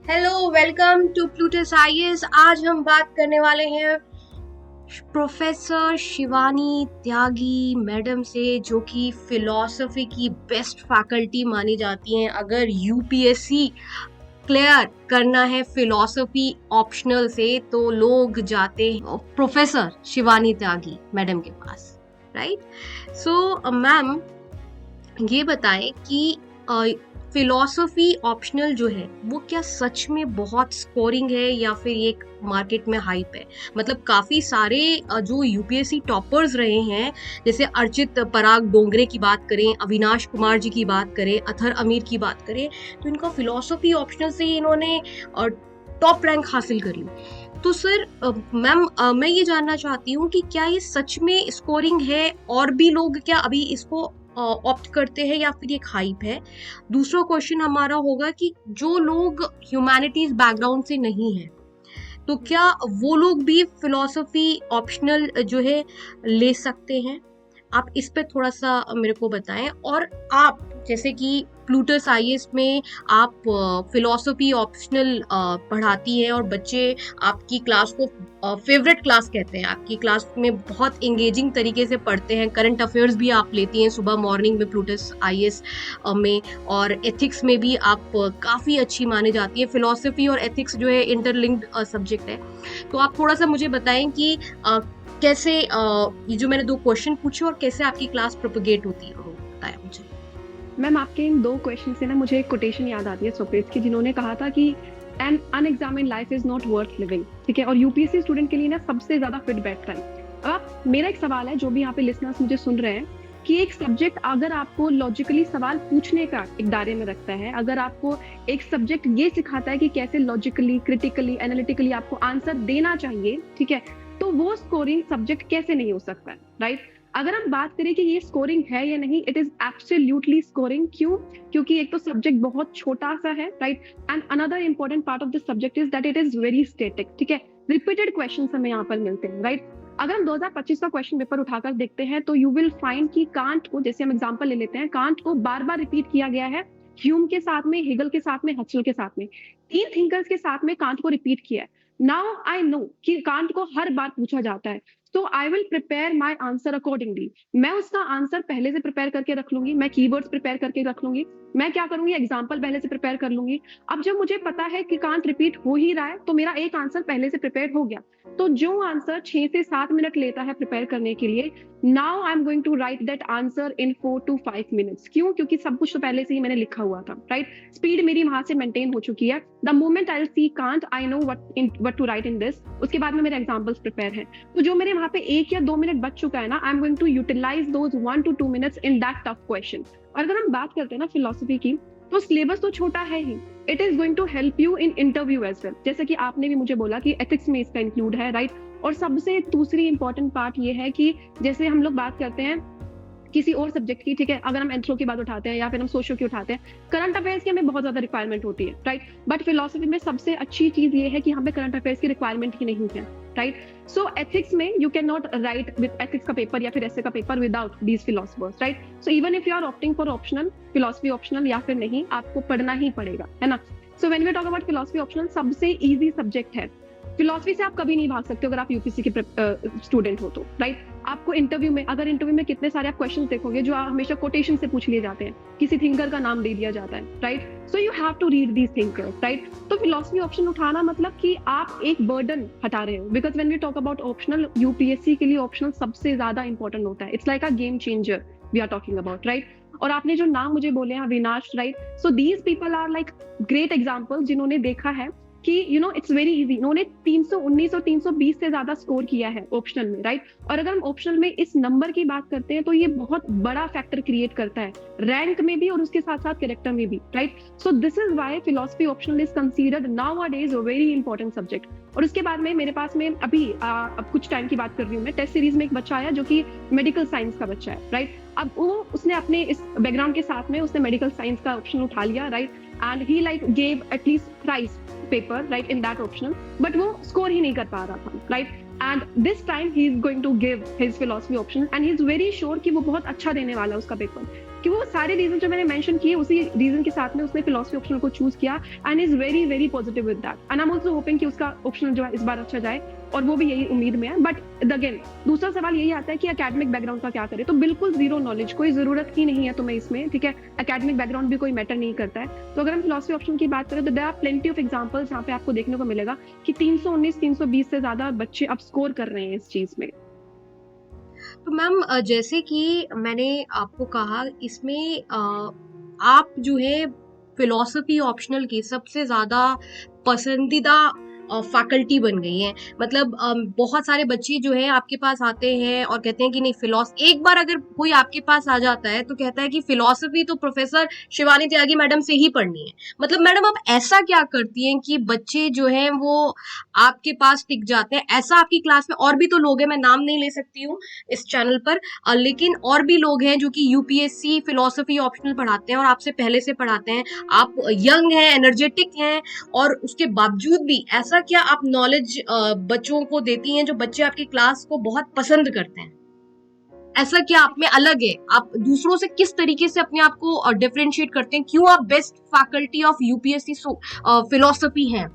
Hello, welcome to Plutus IAS. आज हम बात करने वाले हैं प्रोफेसर शिवानी त्यागी मैडम से, जो कि फिलॉसफी की बेस्ट फैकल्टी मानी जाती हैं। अगर यूपीएससी क्लियर करना है फिलॉसफी ऑप्शनल से तो लोग जाते हैं प्रोफेसर शिवानी त्यागी मैडम के पास, राइट। सो मैम, ये बताएं कि फिलॉसफी ऑप्शनल जो है वो क्या सच में बहुत स्कोरिंग है या फिर एक मार्केट में हाइप है। मतलब काफी सारे जो यूपीएससी टॉपर्स रहे हैं, जैसे अर्चित पराग डोंगरे की बात करें, अविनाश कुमार जी की बात करें, अथर अमीर की बात करें, तो इनका फिलॉसफी ऑप्शनल से इन्होंने टॉप रैंक हासिल करी। तो सर मैम, मैं ये जानना चाहती हूँ कि क्या ये सच में स्कोरिंग है और भी लोग क्या अभी इसको ऑप्ट करते हैं या फिर एक हाइप है। दूसरा क्वेश्चन हमारा होगा कि जो लोग ह्यूमैनिटीज बैकग्राउंड से नहीं है तो क्या वो लोग भी फिलॉसफी ऑप्शनल जो है ले सकते हैं। आप इस पे थोड़ा सा मेरे को बताएं। और आप जैसे कि प्लूटस आईएएस में आप फिलॉसफी ऑप्शनल पढ़ाती हैं और बच्चे आपकी क्लास को फेवरेट क्लास कहते हैं। आपकी क्लास में बहुत एंगेजिंग तरीके से पढ़ते हैं। करंट अफेयर्स भी आप लेती हैं सुबह मॉर्निंग में प्लूटस आईएएस में, और एथिक्स में भी आप काफ़ी अच्छी मानी जाती है। फिलॉसफी और एथिक्स जो है इंटरलिंक्ड सब्जेक्ट है। तो आप थोड़ा सा मुझे बताएं कि कैसे ये जो मैंने 2 क्वेश्चन पूछे और कैसे आपकी क्लास प्रोपगेट होती है, वो बताया मुझे। मैम, आपके इन 2 क्वेश्चन से ना मुझे एक कोटेशन याद आती है सोक्रेट्स की, जिन्होंने कहा था कि an unexamined life is not worth living. ठीक है, और यूपीएससी स्टूडेंट के लिए ना सबसे ज्यादा फिट बैठता है। अब मेरा एक सवाल है, जो भी यहाँ पे लिसनर्स मुझे सुन रहे हैं, कि एक सब्जेक्ट अगर आपको लॉजिकली सवाल पूछने का एक दायरे में रखता है, अगर आपको एक सब्जेक्ट ये सिखाता है कि कैसे लॉजिकली, क्रिटिकली, एनालिटिकली आपको आंसर देना चाहिए, ठीक है, तो वो स्कोरिंग सब्जेक्ट कैसे नहीं हो सकता है, राइट। अगर हम बात करें कि ये स्कोरिंग है या नहीं, इट इज एब्सोल्युटली स्कोरिंग। क्यों? क्योंकि एक तो सब्जेक्ट बहुत छोटा सा है, right, and another important part of this subject is that it is very static. ठीक है, रिपीटेड क्वेश्चन हमें यहाँ पर मिलते हैं, राइट। अगर हम 2025 का क्वेश्चन पेपर उठाकर देखते हैं तो यू विल फाइंड कि कांट को, जैसे हम एग्जांपल ले लेते हैं, कांट को बार बार रिपीट किया गया है। ह्यूम के साथ में, हेगल के साथ में, हचल के साथ में, 3 थिंकर्स के साथ में कांट को रिपीट किया है। नाउ आई नो कि कांट को हर बार पूछा जाता है, तो I will prepare my answer accordingly. मैं उसका आंसर पहले से प्रिपेयर करके रख लूंगी, मैं कीवर्ड्स प्रिपेयर करके रख लूंगी, मैं क्या करूंगी, एग्जाम्पल पहले से प्रिपेयर कर लूंगी। अब जब मुझे पता है कि कांट रिपीट हो ही रहा है, तो मेरा एक आंसर पहले से प्रिपेयर हो गया। तो जो आंसर 6 से 7 मिनट लेता है प्रिपेयर करने के लिए, now I am going to write that answer in 4 to 5 minutes. क्यों? क्योंकि सब कुछ तो पहले से ही मैंने लिखा हुआ था, राइट। स्पीड मेरी वहां से मेंटेन हो चुकी है। The moment I see Kant, I know what to write in this. उसके बाद में मेरे एग्जाम्पल्स प्रिपेयर हैं। तो जो मेरे वहां पे 1 या 2 मिनट बच चुका है ना, I am going to utilise those 1 to 2 minutes in that tough question. और अगर हम बात करते हैं ना फिलोसफी की, तो सिलेबस तो छोटा है ही, it is going to help you in interview as well. जैसे कि आपने भी मुझे बोला कि एथिक्स में इसका इंक्लूड है, राइट। और सबसे दूसरी इंपॉर्टेंट पार्ट ये है कि जैसे हम लोग बात करते हैं किसी और सब्जेक्ट की, ठीक है, अगर हम एंथ्रो की बात उठाते हैं या फिर हम सोशो की उठाते हैं, करंट अफेयर्स की हमें बहुत ज्यादा रिक्वायरमेंट होती है, राइट। बट फिलोसफी में सबसे अच्छी चीज ये है कि हमें करंट अफेयर्स की रिक्वायरमेंट ही नहीं है, राइट। सो एथिक्स में you can not write with ethics का पेपर या फिर ऐसे का paper without these philosophers, right. So even if you are opting for optional, philosophy optional या फिर नहीं, आपको पढ़ना ही पड़ेगा, है ना। So when we talk about philosophy optional, सबसे इजी सब्जेक्ट है। फिलोसफी से आप कभी नहीं भाग सकते अगर आप यूपीसी के स्टूडेंट हो तो, राइट। आपको इंटरव्यू में, अगर इंटरव्यू में कितने सारे आप क्वेश्चन देखोगे जो हमेशा कोटेशन से पूछ लिए जाते हैं, किसी थिंकर का नाम दे दिया जाता है, right. So you have to read these thinkers, right. तो फिलोसफी ऑप्शन उठाना मतलब कि आप एक बर्डन हटा रहे हो, because when we talk about optional, UPSC के लिए ऑप्शनल सबसे ज्यादा इंपॉर्टेंट होता है। It's like a game changer we are talking about, right. और आपने जो नाम मुझे बोले हैं, Avinash, right, so these people are like great example, जिन्होंने देखा है कि you know it's very easy. उन्होंने 319 और 320 से ज्यादा स्कोर किया है ऑप्शनल में, राइट। और अगर हम ऑप्शनल में इस नंबर की बात करते हैं तो ये बहुत बड़ा फैक्टर क्रिएट करता है, रैंक में भी और उसके साथ साथ कैरेक्टर में भी, right. So this is why philosophy optional is considered nowadays a very important subject. और उसके बाद में मेरे पास में अभी अब कुछ टाइम की बात कर रही हूँ मैं, टेस्ट सीरीज में एक बच्चा आया जो कि मेडिकल साइंस का बच्चा है, राइट। अब वो उसने अपने इस बैकग्राउंड के साथ में उसने मेडिकल साइंस का ऑप्शन उठा लिया, right, and he like gave at least thrice paper, right, in that optional, but वो स्कोर ही नहीं कर पा रहा था, right. And this time he is going to give his philosophy option and he is very sure कि वो बहुत अच्छा देने वाला है उसका पेपर। कि वो सारे रीजन जो मैंने मेंशन किए उसी रीजन के साथ में उसने फिलोसफी ऑप्शनल को चूज किया and is very very positive with that and I am also hopping कि उसका ऑप्शनल जो है इस बार अच्छा जाए और वो भी यही उम्मीद में है। बट अगेन दूसरा सवाल यही आता है कि एकेडमिक बैकग्राउंड का क्या करे, तो बिल्कुल जीरो नॉलेज, कोई जरूरत ही नहीं है तुम्हें इसमें, ठीक है। एकेडमिक बैकग्राउंड भी कोई मैटर नहीं करता है। तो अगर हम फिलोसफी ऑप्शन की बात करें तो there are plenty of examples जहाँ पे आपको देखने को मिलेगा कि 319 320 से ज्यादा बच्चे अब स्कोर कर रहे हैं इस चीज में। तो मैम जैसे कि मैंने आपको कहा इसमें आप जो है फिलॉसफी ऑप्शनल की सबसे ज्यादा पसंदीदा फैकल्टी बन गई हैं। मतलब बहुत सारे बच्चे जो है आपके पास आते हैं और कहते हैं कि नहीं एक बार अगर कोई आपके पास आ जाता है तो कहता है कि फिलॉसफी तो प्रोफेसर शिवानी त्यागी मैडम से ही पढ़नी है। मतलब मैडम आप ऐसा क्या करती हैं कि बच्चे जो हैं वो आपके पास टिक जाते हैं? ऐसा आपकी क्लास में और भी तो लोग हैं, मैं नाम नहीं ले सकती हूँ इस चैनल पर, लेकिन और भी लोग हैं जो कि यूपीएससी फिलॉसफी ऑप्शनल पढ़ाते हैं और आपसे पहले से पढ़ाते हैं। आप यंग हैं, एनर्जेटिक हैं, और उसके बावजूद भी ऐसा क्या आप नॉलेज बच्चों को देती हैं जो बच्चे आपकी क्लास को बहुत पसंद करते हैं? ऐसा क्या आप में अलग है? आप दूसरों से किस तरीके से अपने आप को डिफरेंशिएट करते हैं? क्यों आप best faculty of UPSC philosophy हैं?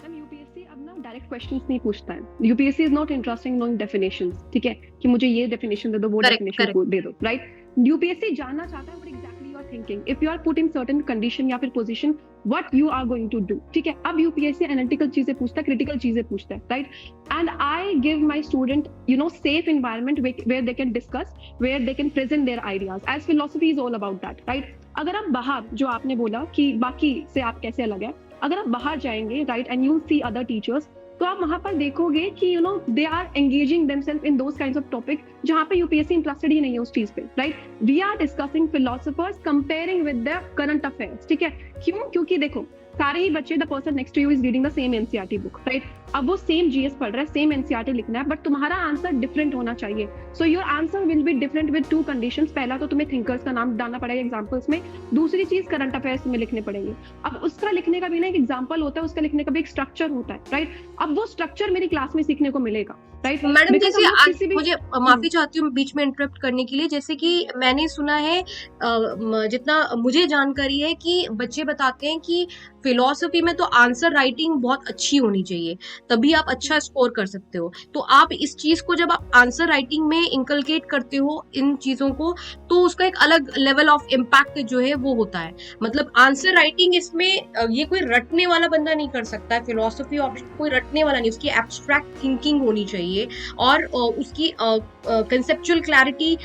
यूपीएससी अब ना डायरेक्ट क्वेश्चंस नहीं पूछता है। UPSC is not interesting knowing definitions, ठीक है, कि मुझे ये डेफिनेशन दे दो, वो डेफिनेशन दे दो, राइट। यूपीएससी जानना चाहता है what exactly you are thinking, if you are put in certain condition या फिर position, what you are going to do, ठीक है। अब यूपीएससी एनालिटिकल चीजें पूछता है, क्रिटिकल चीजें पूछता है, right. And I give my student safe environment where they can discuss, where they can present their ideas, as philosophy is all about that, right. अगर आप बाहर, जो आपने बोला कि बाकी से आप कैसे अलग है, अगर आप बाहर जाएंगे, right, and you see other teachers, तो आप वहां पर देखोगे कि they are engaging themselves in those kinds of topic जहां पे यूपीएससी इंटरेस्टेड ही नहीं है उस चीज पे, right. We are discussing philosophers comparing with the current affairs, ठीक है। क्यों? क्योंकि देखो सारे ही बच्चे, the person next to you is reading the same NCERT book, right. अब वो सेम जीएस पढ़ रहा है, सेम एनसीईआरटी लिखना है, बट तुम्हारा आंसर डिफरेंट होना चाहिए। So your answer will be different with two conditions. पहला तो तुम्हें थिंकर्स का नाम डालना पड़ेगा एग्जांपल्स में, दूसरी चीज करंट अफेयर्स में लिखने पड़ेंगे। अब उसका लिखने का भी ना एक एग्जांपल होता है, उसका लिखने का भी एक स्ट्रक्चर होता है, राइट। अब वो स्ट्रक्चर मेरी क्लास में सीखने को मिलेगा, राइट। मैडम जैसे आज मुझे माफी चाहती हूँ बीच में इंटरप्ट करने के लिए, जैसे कि मैंने सुना है, जितना मुझे जानकारी है कि बच्चे बताते हैं कि फिलॉसफी में तो आंसर राइटिंग बहुत अच्छी होनी चाहिए, तभी आप अच्छा स्कोर कर सकते हो। तो आप इस चीज को जब आप आंसर राइटिंग में इंकलकेट करते हो इन चीजों को, तो उसका एक अलग लेवल ऑफ इम्पैक्ट जो है वो होता है। मतलब आंसर राइटिंग इसमें ये कोई रटने वाला बंदा नहीं कर सकता है, फिलॉसफी ऑप्शन कोई रटने वाला नहीं, उसकी एब्स्ट्रैक्ट थिंकिंग होनी चाहिए और उसकी कंसेप्चुअल क्लैरिटी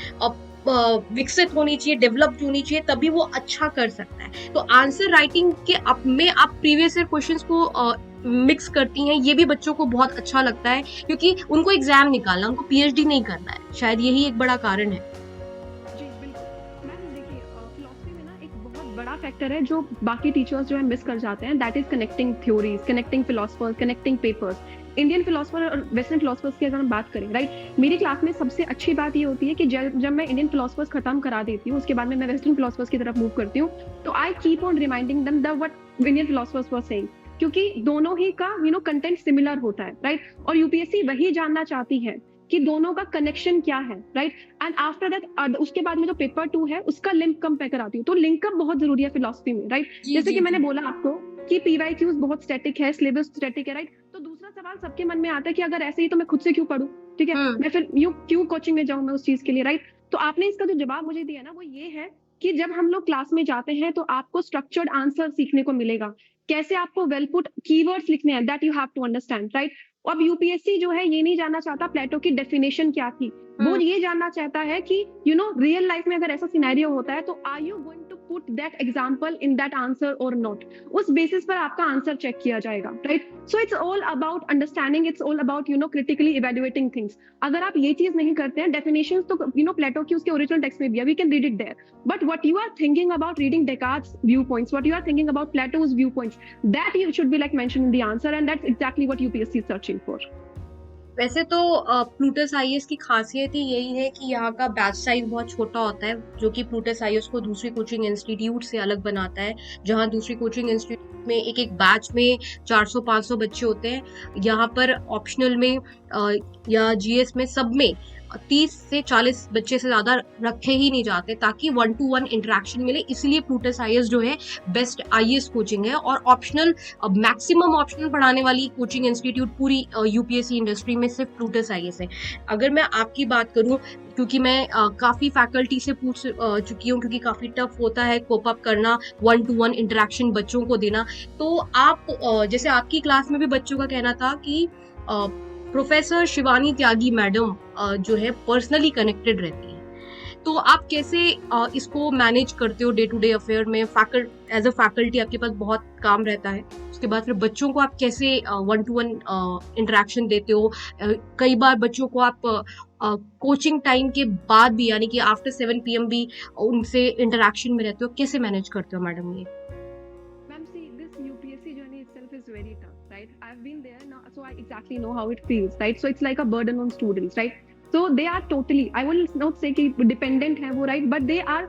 विकसित होनी चाहिए, डेवलप्ड होनी चाहिए, तभी वो अच्छा कर सकता है। तो आंसर राइटिंग के में आप प्रीवियस ईयर क्वेश्चंस को मिक्स करती हैं, ये भी बच्चों को बहुत अच्छा लगता है, क्योंकि उनको एग्जाम निकालना, उनको पीएचडी नहीं करना है, शायद यही एक बड़ा कारण है। जी बिल्कुल मैम, देखिए फिलॉसफी में ना एक बहुत बड़ा फैक्टर है जो बाकी टीचर्स जो है मिस कर जाते हैं, that is connecting theories, connecting philosophers, connecting papers. Indian philosopher और वेस्टर्न फिलोसफर्स की अगर हम बात करें, राइट, मेरी क्लास में सबसे अच्छी बात ये होती है कि जब मैं इंडियन फिलोसफर्स खत्म करा देती हूँ, उसके बाद में मैं वेस्टर्न फिलोसफर्स की तरफ मूव करती हूँ, तो I keep on reminding them the what Indian philosophers were saying, क्योंकि दोनों ही का कंटेंट सिमिलर होता है, राइट। और यूपीएससी वही जानना चाहती है कि दोनों का कनेक्शन क्या है, राइट। एंड आफ्टर दैट उसके बाद में जो पेपर 2 है उसका लिंक कम पे कराती हूँ। तो लिंक अप बहुत जरूरी है फिलोसफी में, राइट। जैसे कि मैंने बोला आपको कि पीवाईक्यूज बहुत स्टैटिक है, सिलेबस स्टैटिक है, राइट। तो दूसरा सवाल सबके मन में आता है कि अगर ऐसे ही तो मैं खुद से क्यों पढूं, ठीक है, मैं फिर क्यों कोचिंग में जाऊं मैं उस चीज के लिए, राइट। तो आपने इसका जो जवाब मुझे दिया ना वो ये है कि जब हम लोग क्लास में जाते हैं तो आपको स्ट्रक्चर्ड आंसर सीखने को मिलेगा, कैसे आपको वेल पुट कीवर्ड्स लिखने हैं, that you have to understand, right. अब यूपीएससी जो है ये नहीं जानना चाहता प्लेटो की डेफिनेशन क्या थी, वो ये जानना चाहता है कि रियल लाइफ में अगर ऐसा सिनेरियो होता है तो are you going to put that example in that answer or not. उस बेसिस पर आपका आंसर चेक किया जाएगा, right. So it's all about understanding, it's all about critically evaluating things. अगर आप ये चीज नहीं करते हैं, डेफिनेशंस तो प्लेटो की उसके ओरिजिनल टेक्स्ट में भी है, we can read it there, but what you are thinking about reading Descartes view points, what you are thinking about Plato's view points, that you should be like mention in the answer, and that's exactly what UPSC is searching for. वैसे तो Plutus IAS की खासियत ही यही है कि यहाँ का batch size बहुत छोटा होता है, जो कि प्लूटस आईएएस को दूसरी कोचिंग इंस्टीट्यूट से अलग बनाता है। जहाँ दूसरी कोचिंग इंस्टीट्यूट में एक बैच में 400-500 बच्चे होते हैं, यहाँ पर ऑप्शनल में या जीएस में सब में 30 से 40 बच्चे से ज़्यादा रखे ही नहीं जाते ताकि 1-to-1 इंटरेक्शन मिले। इसलिए प्लूटस आईएएस जो है बेस्ट आईएएस कोचिंग है, और ऑप्शनल मैक्सिमम ऑप्शनल पढ़ाने वाली कोचिंग इंस्टीट्यूट पूरी यूपीएससी इंडस्ट्री में सिर्फ प्लूटस आईएएस है। अगर मैं आपकी बात करूं, क्योंकि मैं काफ़ी फैकल्टी से पूछ चुकी हूँ, क्योंकि काफ़ी टफ होता है कोप अप करना, 1-to-1 इंटरेक्शन बच्चों को देना, तो आप जैसे आपकी क्लास में भी बच्चों का कहना था कि प्रोफेसर शिवानी त्यागी मैडम जो है पर्सनली कनेक्टेड रहती है, तो आप कैसे इसको मैनेज करते हो डे टू डे अफेयर में? एज अ फैकल्टी आपके पास बहुत काम रहता है, उसके बाद फिर बच्चों को आप कैसे 1-to-1 इंटरेक्शन देते हो? कई बार बच्चों को आप कोचिंग टाइम के बाद भी, यानी कि आफ्टर 7 PM भी उनसे इंटरेक्शन में रहते हो, कैसे मैनेज करते हो मैडम ये? Ma'am, see, this UPSC journey itself is very tough, right? I've been there now, so I exactly know how it feels, right? So it's like a burden on students, right? So they are totally, I will not say कि dependent है वो, right? But they are,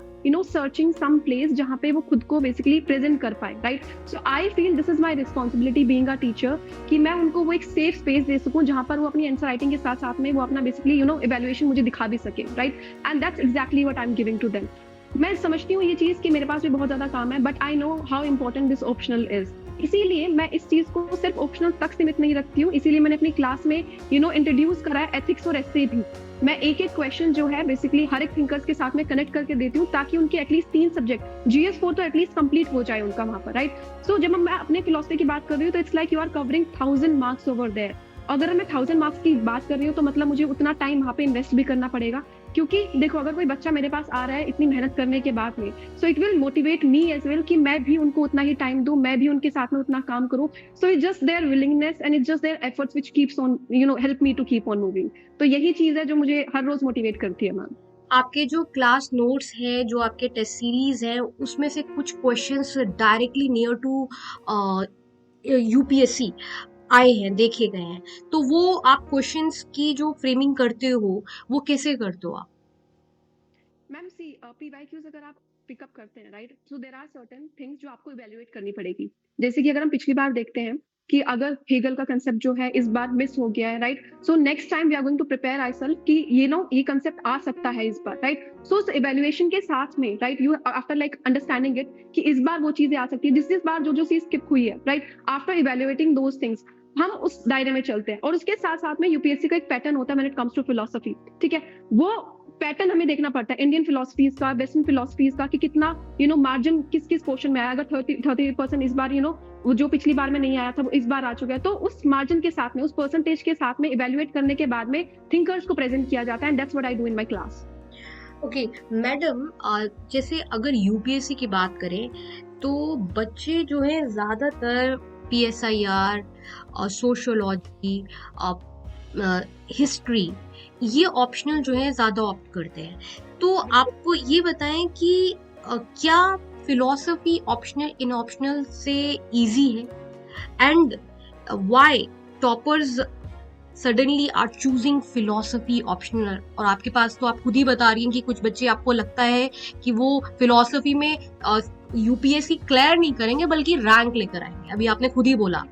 searching some place जहाँ पे वो खुद को basically present कर पाए, right? So I feel this is my responsibility being a teacher कि मैं उनको वो एक safe space दे सकूँ जहाँ पर वो अपनी आंसर राइटिंग के साथ साथ में वो अपना basically evaluation मुझे दिखा भी सके, right? And that's exactly what I'm giving to them. मैं समझती हूँ ये चीज कि मेरे पास भी बहुत ज्यादा काम है, but I know how important this optional is. इसीलिए मैं इस चीज को सिर्फ ऑप्शनल तक सीमित नहीं रखती हूँ, इसीलिए मैंने अपनी क्लास में इंट्रोड्यूस करा है एथिक्स और एस्से भी। मैं एक एक क्वेश्चन जो है बेसिकली हर एक थिंकर्स के साथ में कनेक्ट करके देती हूँ ताकि उनके एटलीस्ट 3 सब्जेक्ट GS4 तो एटलीस्ट कंप्लीट हो जाए उनका वहां पर, राइट? सो जब मैं अपने फिलोसफी की बात कर रही हूँ तो it's like you are covering 1000 marks over there. अगर मैं 1000 मार्क्स की बात कर रही हूँ तो मतलब मुझे उतना टाइम वहाँ पे इन्वेस्ट भी करना पड़ेगा, क्योंकि देखो अगर कोई बच्चा मेरे पास आ रहा है इतनी मेहनत करने के बाद में, so it will motivate me as well कि मैं भी उनको उतना ही टाइम दूं, मैं भी उनके साथ में उतना काम करूं। So it's just their willingness and it's just their efforts which keeps on help me to keep on moving. तो यही चीज है जो मुझे हर रोज मोटिवेट करती है मैम। आपके जो क्लास नोट्स है, जो आपके टेस्ट सीरीज है, उसमें से कुछ questions directly near to UPSC आए हैं, देखे गए हैं, तो वो आप क्वेश्चंस की जो फ्रेमिंग करते हो वो कैसे करते हो आप? मैम सी PYQs अगर आप पिकअप करते हैं, right, so there are certain things जो आपको इवैल्यूएट करनी पड़ेगी। जैसे कि अगर हम पिछली बार देखते हैं कि अगर हेगल का कंसेप्ट जो है इस बार मिस हो गया है, right, so next time we are going to prepare ourselves कि ये कंसेप्ट आ सकता है इस बार, राइट? सो उस इवैल्यूएशन के साथ में, right, you after like understanding it कि इस बार वो चीजें आ सकती है, जिस बार जो चीज स्किप हुई है, right, after evaluating those things हम उस दायरे में चलते हैं। और उसके साथ साथ में यूपीएससी का एक पैटर्न होता है when it comes to philosophy, ठीक है? वो पैटर्न हमें देखना पड़ता है इंडियन फिलोसफीज का, वेस्टर्न फिलोसफीज का, कि कितना मार्जिन किस किस पोर्शन में आया। अगर 30% इस बार वो जो पिछली बार में नहीं आया था वो इस बार आ चुका है, तो उस मार्जिन के साथ में, उस परसेंटेज के साथ में इवैल्यूएट करने के बाद में थिंकर्स को प्रेजेंट किया जाता है, and that's what I do in my class. Okay madam, जैसे अगर यूपीएससी की बात करें तो बच्चे जो हैं ज़्यादातर PSIR, सोशियोलॉजी, हिस्ट्री, ये ऑप्शनल जो है ज़्यादा ऑप्ट करते हैं। तो आपको ये बताएं कि क्या फिलॉसफी ऑप्शनल इन ऑप्शनल से इजी है, and why toppers suddenly are choosing philosophy optional? और आपके पास तो आप खुद ही बता रही हैं कि कुछ बच्चे आपको लगता है कि वो फिलॉसफी में यूपीएससी क्लियर नहीं करेंगे बल्कि रैंक लेकर आएंगे, अभी आपने खुद ही बोला।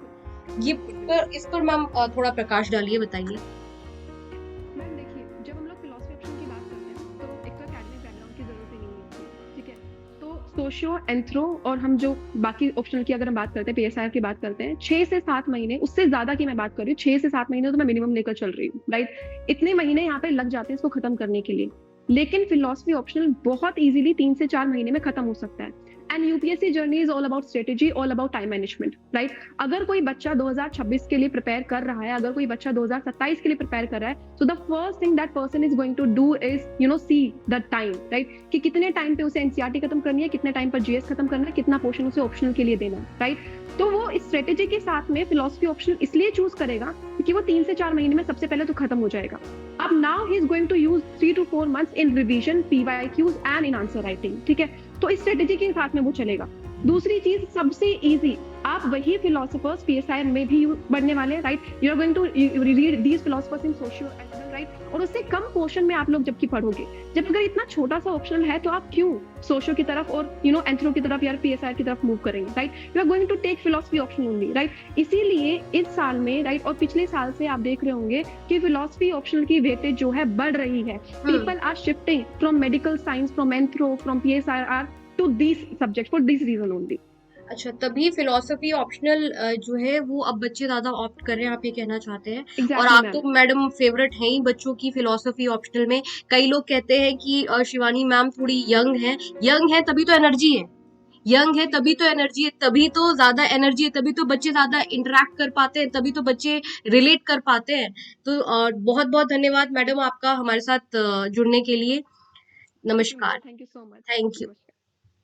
इस पर मैम थोड़ा प्रकाश डालिए, बताइए। मैम देखिए, जब हम लोग फिलोसफी ऑप्शन की बात करते हैं तो एक तो एकेडमिक बैकग्राउंड की जरूरत ही नहीं होती, ठीक है? तो सोशियो, एंथ्रो और हम जो बाकी ऑप्शनल की अगर हम बात करते हैं, PSIR की बात करते हैं, 6 से 7 महीने, उससे ज्यादा की मैं बात कर रही हूँ, 6 से 7 महीने तो मैं मिनिमम लेकर चल रही हूँ, राइट? इतने महीने यहाँ पे लग जाते हैं इसको खत्म करने के लिए। लेकिन फिलोसफी ऑप्शनल बहुत इजीली 3 से 4 महीने में खत्म हो सकता है। And UPSC journey is all about strategy, all about time management, right? अगर कोई बच्चा 2026 के लिए प्रिपेयर कर रहा है, अगर कोई बच्चा 2027 के लिए प्रिपेयर कर रहा है, so the first thing that person is going to do is see the time, right? कि कितने टाइम पे उसे एनसीईआरटी खत्म करनी है, कितने टाइम पर जीएस खत्म करना है, कितना पोर्शन उसे ऑप्शनल के लिए देना है, राइट? तो वो इस स्ट्रेटेजी के साथ में फिलोसफी ऑप्शनल इसलिए चूज करेगा क्योंकि वो 3 से 4 महीने में सबसे पहले तो खत्म हो जाएगा। अब now he is going to use 3 to 4 months in revision, PYQs and in answer writing, ठीक है? तो इस स्ट्रेटेजी के साथ में वो चलेगा। दूसरी चीज सबसे इजी, आप वही फिलोसफर्स पीएसआई में भी पढ़ने वाले, right? You are going to read these philosophers in socio, right? और उससे कम पोर्शन में आप लोग जबकि पढ़ोगे, जब अगर इतना छोटा सा ऑप्शनल है तो आप क्यों सोशो की तरफ और एंथ्रो की तरफ या पीएसआई की तरफ मूव करेंगे, right? You are going to take philosophy option only, right? इसीलिए इस साल में, राइट, और पिछले साल से आप देख रहे होंगे कि फिलोसफी ऑप्शनल की वेटेज जो है बढ़ रही है. People are shifting from medical science, from anthro, from PSI to this subject for this reason only. अच्छा, तभी फिलोसफी ऑप्शनल जो है वो अब बच्चे ज्यादा ऑप्ट कर रहे हैं, आप ये कहना चाहते हैं। और एग्जैक्टली आप मैम. तो मैडम फेवरेट हैं ही बच्चों की फिलोसफी ऑप्शनल में। कई लोग कहते हैं कि शिवानी मैम थोड़ी यंग है तभी तो एनर्जी है, यंग है तभी तो एनर्जी है, तभी तो ज्यादा एनर्जी है, तभी तो बच्चे ज्यादा इंटरेक्ट कर पाते हैं, तभी तो बच्चे रिलेट कर पाते हैं। तो बहुत बहुत धन्यवाद मैडम आपका हमारे साथ जुड़ने के लिए। थैंक यू मैम, नमस्कार। Thank you so much. Thank you.